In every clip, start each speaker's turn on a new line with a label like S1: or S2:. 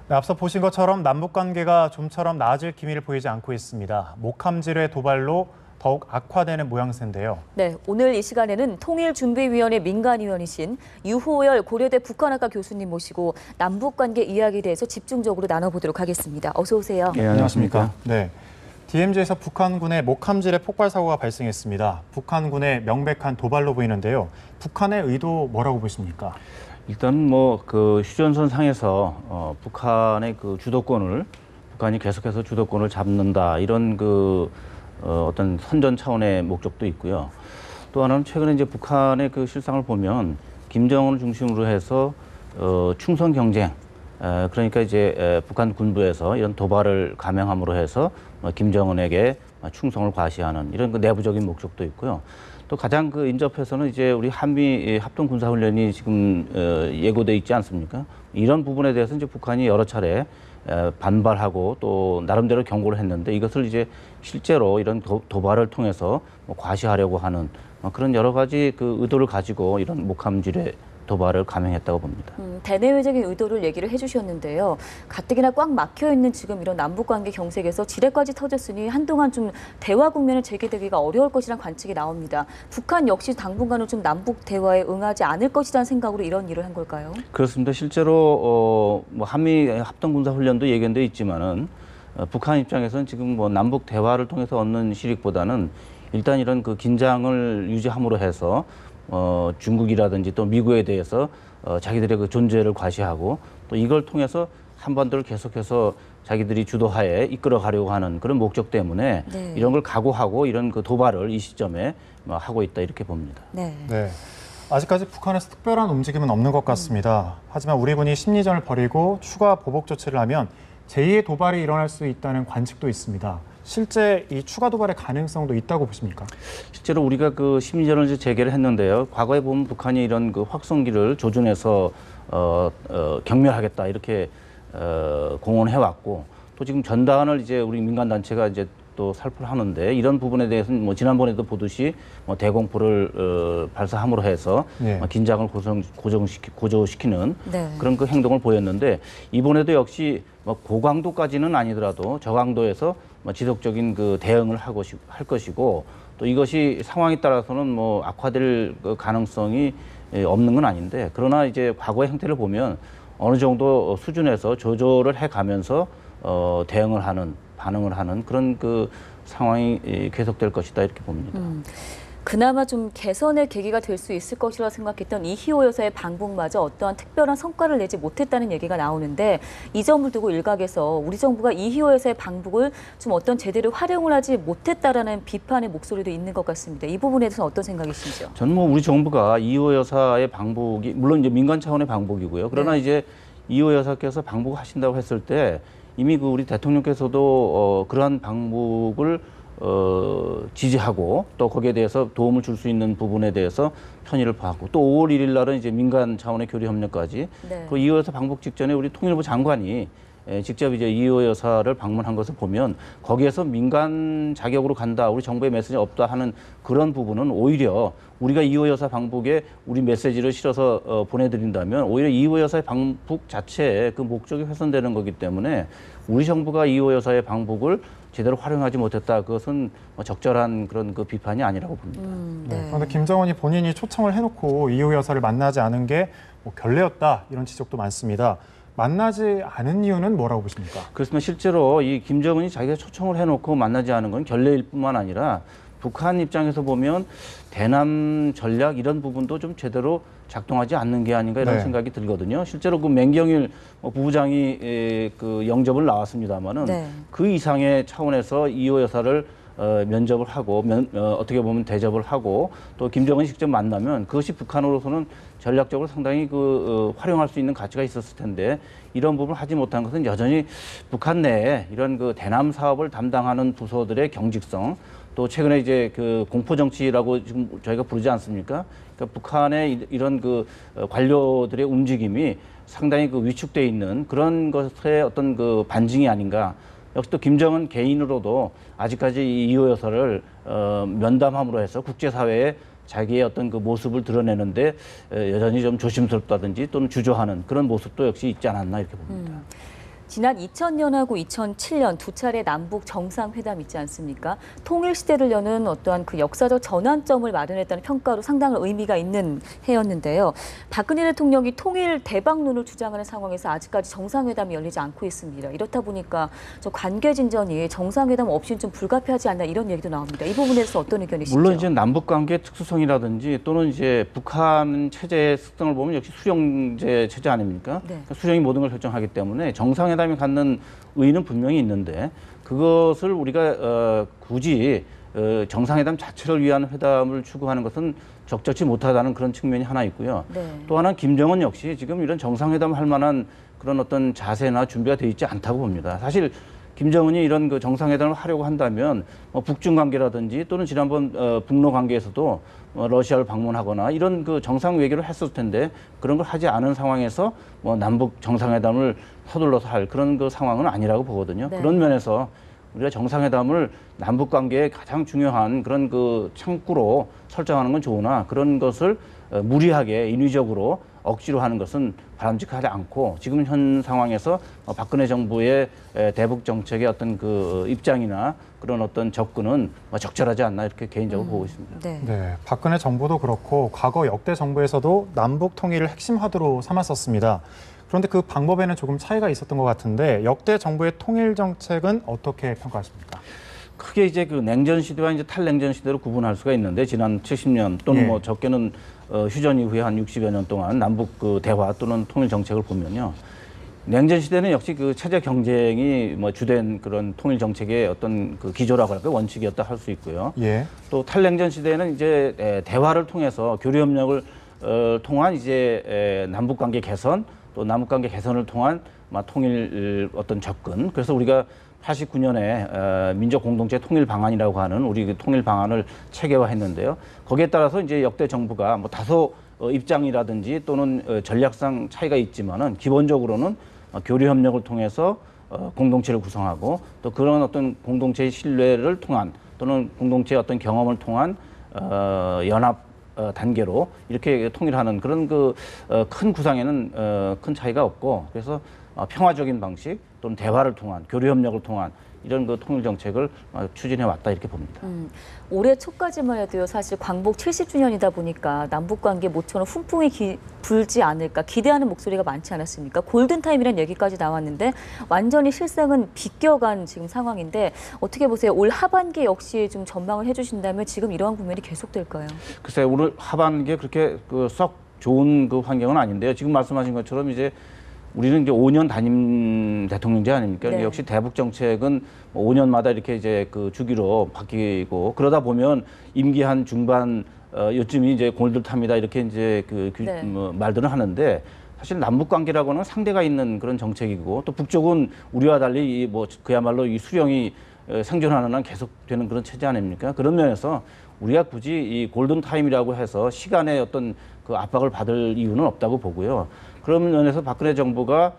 S1: 네, 앞서 보신 것처럼 남북 관계가 좀처럼 나아질 기미를 보이지 않고 있습니다. 목함질의 도발로 더욱 악화되는 모양새인데요.
S2: 네, 오늘 이 시간에는 통일준비위원회 민간위원이신 유호열 고려대 북한학과 교수님 모시고 남북관계 이야기에 대해서 집중적으로 나눠보도록 하겠습니다. 어서 오세요.
S3: 네, 안녕하십니까.
S1: 네, DMZ에서 북한군의 목함질의 폭발 사고가 발생했습니다. 북한군의 명백한 도발로 보이는데요. 북한의 의도 뭐라고 보십니까?
S3: 일단 그 휴전선 상에서 북한의 그 주도권을 북한이 계속해서 주도권을 잡는다 이런 어떤 선전 차원의 목적도 있고요. 또 하나는 최근에 이제 북한의 그 실상을 보면 김정은을 중심으로 해서 충성 경쟁, 그러니까 이제 북한 군부에서 이런 도발을 감행함으로 해서 김정은에게 충성을 과시하는 이런 그 내부적인 목적도 있고요. 또 가장 그 인접해서는 이제 우리 한미 합동 군사 훈련이 지금 예고돼 있지 않습니까? 이런 부분에 대해서 이제 북한이 여러 차례 반발하고 또 나름대로 경고를 했는데 이것을 이제 실제로 이런 도발을 통해서 과시하려고 하는 그런 여러 가지 그 의도를 가지고 이런 목함질의 도발을 감행했다고 봅니다.
S2: 대내외적인 의도를 얘기를 해주셨는데요. 가뜩이나 꽉 막혀있는 지금 이런 남북관계 경색에서 지뢰까지 터졌으니 한동안 좀 대화 국면을 재개되기가 어려울 것이라는 관측이 나옵니다. 북한 역시 당분간은 좀 남북 대화에 응하지 않을 것이라는 생각으로 이런 일을 한 걸까요?
S3: 그렇습니다. 실제로 한미 합동군사훈련도 예견돼 있지만은 북한 입장에서는 지금 남북 대화를 통해서 얻는 실익보다는 일단 이런 그 긴장을 유지함으로 해서 중국이라든지 또 미국에 대해서 자기들의 그 존재를 과시하고 또 이걸 통해서 한반도를 계속해서 자기들이 주도하에 이끌어가려고 하는 그런 목적 때문에
S2: 네.
S3: 이런 걸 각오하고 이런 그 도발을 이 시점에 하고 있다 이렇게 봅니다.
S2: 네.
S1: 네, 아직까지 북한에서 특별한 움직임은 없는 것 같습니다. 하지만 우리 군이 심리전을 벌이고 추가 보복 조치를 하면 제2의 도발이 일어날 수 있다는 관측도 있습니다. 실제 이 추가 도발의 가능성도 있다고 보십니까? 실제로
S3: 우리가 그 심리전을 이제 재개를 했는데요. 과거에 보면 북한이 이런 그 확성기를 조준해서 경멸하겠다 이렇게 공언해 왔고 또 지금 전단을 이제 우리 민간 단체가 이제 또 살포를 하는데 이런 부분에 대해서는 지난번에도 보듯이 대공포를 발사함으로 해서
S1: 네.
S3: 긴장을 고조시키는
S2: 네.
S3: 그런 그 행동을 보였는데 이번에도 역시 고강도까지는 아니더라도 저강도에서 지속적인 그 대응을 할 것이고 또 이것이 상황에 따라서는 악화될 그 가능성이 없는 건 아닌데 그러나 이제 과거의 행태를 보면 어느 정도 수준에서 조절을 해가면서 대응을 하는 반응을 하는 그런 그 상황이 계속될 것이다 이렇게 봅니다.
S2: 그나마 좀 개선의 계기가 될 수 있을 것이라 생각했던 이희호 여사의 방북마저 어떠한 특별한 성과를 내지 못했다는 얘기가 나오는데 이 점을 두고 일각에서 우리 정부가 이희호 여사의 방북을 좀 어떤 제대로 활용을 하지 못했다라는 비판의 목소리도 있는 것 같습니다. 이 부분에 대해서는 어떤 생각이신지요?
S3: 저는 우리 정부가 이희호 여사의 방북이 물론 이제 민간 차원의 방북이고요. 그러나
S2: 네.
S3: 이제 이희호 여사께서 방북하신다고 했을 때 이미 그 우리 대통령께서도 그러한 방북을 지지하고 또 거기에 대해서 도움을 줄 수 있는 부분에 대해서 편의를 봐고 또 5월 1일 날은 이제 민간 차원의 교류 협력까지
S2: 네.
S3: 그 이호 여사 방북 직전에 우리 통일부 장관이 직접 이제 이호 여사를 방문한 것을 보면 거기에서 민간 자격으로 간다, 우리 정부의 메시지 없다 하는 그런 부분은 오히려 우리가 이호 여사 방북에 우리 메시지를 실어서 보내드린다면 오히려 이호 여사의 방북 자체의 그 목적이 훼손되는 거기 때문에 우리 정부가 이호 여사의 방북을 제대로 활용하지 못했다. 그것은 적절한 그런 그 비판이 아니라고 봅니다.
S1: 네. 그런데 김정은이 본인이 초청을 해놓고 이호 여사를 만나지 않은 게 결례였다 이런 지적도 많습니다. 만나지 않은 이유는 뭐라고 보십니까?
S3: 그렇습니다. 실제로 이 김정은이 자기가 초청을 해놓고 만나지 않은 건 결례일 뿐만 아니라 북한 입장에서 보면 대남 전략 이런 부분도 좀 제대로 작동하지 않는 게 아닌가 이런
S1: 네.
S3: 생각이 들거든요. 실제로 그 맹경일 부부장이 그 영접을 나왔습니다마는
S2: 네.
S3: 그 이상의 차원에서 이호 여사를 면접을 하고 어떻게 보면 대접을 하고 또 김정은이 직접 만나면 그것이 북한으로서는 전략적으로 상당히 활용할 수 있는 가치가 있었을 텐데 이런 부분을 하지 못한 것은 여전히 북한 내에 이런 그 대남 사업을 담당하는 부서들의 경직성 또 최근에 이제 그 공포 정치라고 지금 저희가 부르지 않습니까? 그러니까 북한의 이런 그 관료들의 움직임이 상당히 그 위축돼 있는 그런 것의 어떤 그 반증이 아닌가. 역시 또 김정은 개인으로도 아직까지 이호 여사를 면담함으로 해서 국제사회에 자기의 어떤 그 모습을 드러내는데 여전히 좀 조심스럽다든지 또는 주저하는 그런 모습도 역시 있지 않았나 이렇게 봅니다.
S2: 지난 2000년하고 2007년 두 차례 남북 정상회담 있지 않습니까? 통일 시대를 여는 어떠한 그 역사적 전환점을 마련했다는 평가로 상당한 의미가 있는 해였는데요. 박근혜 대통령이 통일 대박론을 주장하는 상황에서 아직까지 정상회담이 열리지 않고 있습니다. 이렇다 보니까 저 관계 진전이 정상회담 없이는 좀 불가피하지 않나 이런 얘기도 나옵니다. 이 부분에 대해서 어떤 의견이시죠?
S3: 물론 이제 남북 관계 특수성이라든지 또는 이제 북한 체제의 특성을 보면 역시 수령제 체제 아닙니까?
S2: 네.
S3: 그러니까 수령이 모든 걸 결정하기 때문에 정상회담이 갖는 의의는 분명히 있는데 그것을 우리가 굳이 정상회담 자체를 위한 회담을 추구하는 것은 적절치 못하다는 그런 측면이 하나 있고요.
S2: 네.
S3: 또 하나는 김정은 역시 지금 이런 정상회담 할 만한 그런 어떤 자세나 준비가 돼 있지 않다고 봅니다. 사실 김정은이 이런 그 정상회담을 하려고 한다면 뭐 북중 관계라든지 또는 지난번 북러 관계에서도 러시아를 방문하거나 이런 그 정상 외교를 했을 텐데 그런 걸 하지 않은 상황에서 뭐 남북 정상회담을 서둘러서 할 그런 그 상황은 아니라고 보거든요.
S2: 네.
S3: 그런 면에서 우리가 정상회담을 남북 관계의 가장 중요한 그런 그 창구로 설정하는 건 좋으나 그런 것을 무리하게 인위적으로 억지로 하는 것은 바람직하지 않고 지금 현 상황에서 박근혜 정부의 대북 정책의 어떤 그 입장이나 그런 어떤 접근은 적절하지 않나 이렇게 개인적으로 보고 있습니다.
S2: 네.
S1: 네, 박근혜 정부도 그렇고 과거 역대 정부에서도 남북 통일을 핵심 화두로 삼았었습니다. 그런데 그 방법에는 조금 차이가 있었던 것 같은데 역대 정부의 통일 정책은 어떻게 평가하십니까?
S3: 크게 이제 그 냉전 시대와 이제 탈냉전 시대로 구분할 수가 있는데 지난 70년 또는
S1: 예.
S3: 뭐 적게는 휴전 이후에 한 60여 년 동안 남북 그 대화 또는 통일 정책을 보면요. 냉전 시대는 역시 그 체제 경쟁이 뭐 주된 그런 통일 정책의 어떤 그 기조라고 할까 원칙이었다 할 수 있고요.
S1: 예.
S3: 또 탈냉전 시대에는 이제 대화를 통해서 교류 협력을 통한 이제 남북 관계 개선 또 남북 관계 개선을 통한 통일 어떤 접근. 그래서 우리가 89년에 민족 공동체 통일 방안이라고 하는 우리 그 통일 방안을 체계화했는데요. 거기에 따라서 이제 역대 정부가 뭐 다소 입장이라든지 또는 전략상 차이가 있지만은 기본적으로는 교류 협력을 통해서 공동체를 구성하고 또 그런 어떤 공동체의 신뢰를 통한 또는 공동체의 어떤 경험을 통한 연합 단계로 이렇게 통일하는 그런 그 큰 구상에는 큰 차이가 없고 그래서 평화적인 방식 또는 대화를 통한 교류 협력을 통한 이런 그 통일 정책을 추진해 왔다 이렇게 봅니다.
S2: 올해 초까지만 해도요. 사실 광복 70주년이다 보니까 남북 관계 모처럼 훈풍이 불지 않을까 기대하는 목소리가 많지 않았습니까? 골든타임이라는 얘기까지 나왔는데 완전히 실상은 비껴간 지금 상황인데 어떻게 보세요? 올 하반기 역시 좀 전망을 해주신다면 지금 이러한 국면이 계속될까요?
S3: 글쎄 오늘 하반기에 그렇게 그 썩 좋은 그 환경은 아닌데요. 지금 말씀하신 것처럼 이제 우리는 이제 5년 단임 대통령제 아닙니까?
S2: 네.
S3: 역시 대북 정책은 5년마다 이렇게 이제 그 주기로 바뀌고 그러다 보면 임기 한 중반 요즘이 이제 골든타임이다 이렇게 이제
S2: 네.
S3: 말들은 하는데 사실 남북 관계라고는 상대가 있는 그런 정책이고 또 북쪽은 우리와 달리 이 뭐 그야말로 이 수령이 생존하는 한 계속되는 그런 체제 아닙니까? 그런 면에서 우리가 굳이 이 골든타임이라고 해서 시간의 어떤 그 압박을 받을 이유는 없다고 보고요. 그런 면에서 박근혜 정부가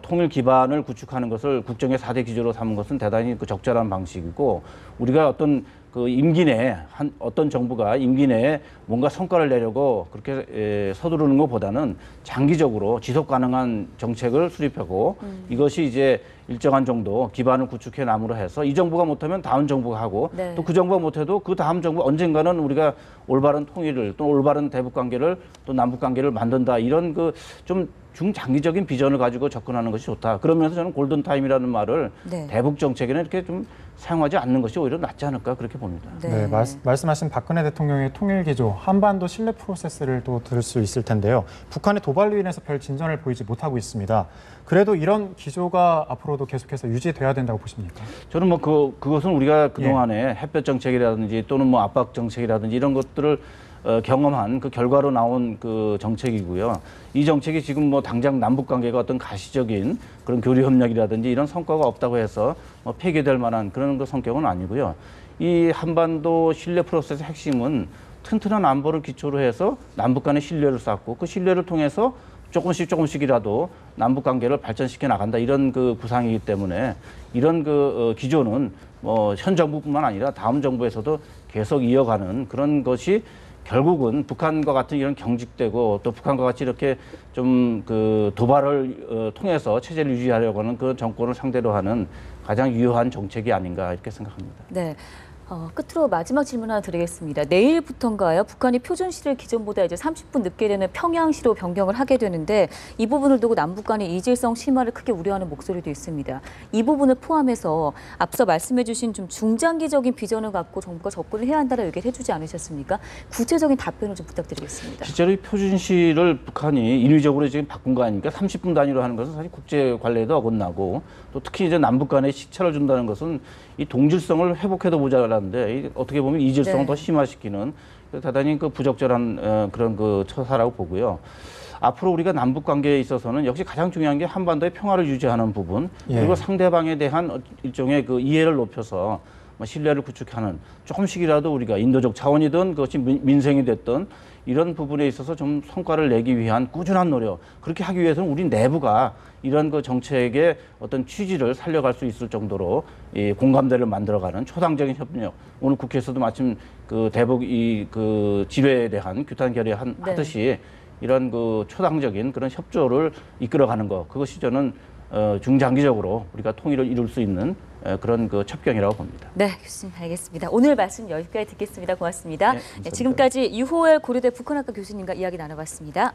S3: 통일 기반을 구축하는 것을 국정의 4대 기조로 삼은 것은 대단히 그 적절한 방식이고 우리가 어떤 그 임기 내에 어떤 정부가 임기 내에 뭔가 성과를 내려고 그렇게 서두르는 것보다는 장기적으로 지속 가능한 정책을 수립하고 이것이 이제 일정한 정도 기반을 구축해 남으로 해서 이 정부가 못하면 다음 정부가 하고
S2: 네.
S3: 또 그 정부가 못해도 그 다음 정부 언젠가는 우리가 올바른 통일을 또 올바른 대북 관계를 또 남북 관계를 만든다 이런 그 좀 중장기적인 비전을 가지고 접근하는 것이 좋다. 그러면서 저는 골든타임이라는 말을
S2: 네.
S3: 대북 정책에는 이렇게 좀 사용하지 않는 것이 오히려 낫지 않을까 그렇게 봅니다.
S1: 네, 말씀하신 박근혜 대통령의 통일 기조, 한반도 신뢰 프로세스를 또 들을 수 있을 텐데요. 북한의 도발로 인해서 별 진전을 보이지 못하고 있습니다. 그래도 이런 기조가 앞으로도 계속해서 유지돼야 된다고 보십니까?
S3: 저는 뭐 그것은 우리가 그동안에 햇볕 정책이라든지 또는 뭐 압박 정책이라든지 이런 것들을 경험한 그 결과로 나온 그 정책이고요. 이 정책이 지금 뭐 당장 남북 관계가 어떤 가시적인 그런 교류 협력이라든지 이런 성과가 없다고 해서 뭐 폐기될 만한 그런 그 성격은 아니고요. 이 한반도 신뢰 프로세스 핵심은 튼튼한 안보를 기초로 해서 남북 간의 신뢰를 쌓고 그 신뢰를 통해서 조금씩이라도 남북 관계를 발전시켜 나간다 이런 그 구상이기 때문에 이런 그 기조는 뭐 현 정부뿐만 아니라 다음 정부에서도 계속 이어가는 그런 것이 결국은 북한과 같은 이런 경직되고 또 북한과 같이 이렇게 좀 그 도발을 통해서 체제를 유지하려고 하는 그 정권을 상대로 하는 가장 유효한 정책이 아닌가 이렇게 생각합니다.
S2: 네. 끝으로 마지막 질문 하나 드리겠습니다. 내일부터인가요? 북한이 표준시를 기존보다 이제 30분 늦게 되는 평양시로 변경을 하게 되는데 이 부분을 두고 남북 간의 이질성 심화를 크게 우려하는 목소리도 있습니다. 이 부분을 포함해서 앞서 말씀해 주신 좀 중장기적인 비전을 갖고 정부가 접근을 해야 한다는 얘기를 해주지 않으셨습니까? 구체적인 답변을 좀 부탁드리겠습니다.
S3: 실제로 이 표준시를 북한이 인위적으로 지금 바꾼 거 아닙니까? 30분 단위로 하는 것은 사실 국제 관례에도 어긋나고 또 특히 이제 남북 간에 시차를 준다는 것은 이 동질성을 회복해도 모자라는데 어떻게 보면 이질성을
S2: 네.
S3: 더 심화시키는 대단히 그 부적절한 그런 그 처사라고 보고요. 앞으로 우리가 남북 관계에 있어서는 역시 가장 중요한 게 한반도의 평화를 유지하는 부분 그리고 상대방에 대한 일종의 그 이해를 높여서 신뢰를 구축하는 조금씩이라도 우리가 인도적 차원이든 그것이 민생이 됐든 이런 부분에 있어서 좀 성과를 내기 위한 꾸준한 노력 그렇게 하기 위해서는 우리 내부가 이런 그 정책의 어떤 취지를 살려갈 수 있을 정도로 이 공감대를 만들어가는 초당적인 협력 오늘 국회에서도 마침 그 대북 이 그 지뢰에 대한 규탄 결의하듯이 이런 그 초당적인 그런 협조를 이끌어가는 것 그것이 저는 중장기적으로 우리가 통일을 이룰 수 있는 그런 그 첩경이라고 봅니다.
S2: 네, 교수님 알겠습니다. 오늘 말씀 여기까지 듣겠습니다. 고맙습니다.
S3: 네, 감사합니다.
S2: 지금까지 유호엘 고려대 북한학과 교수님과 이야기 나눠봤습니다.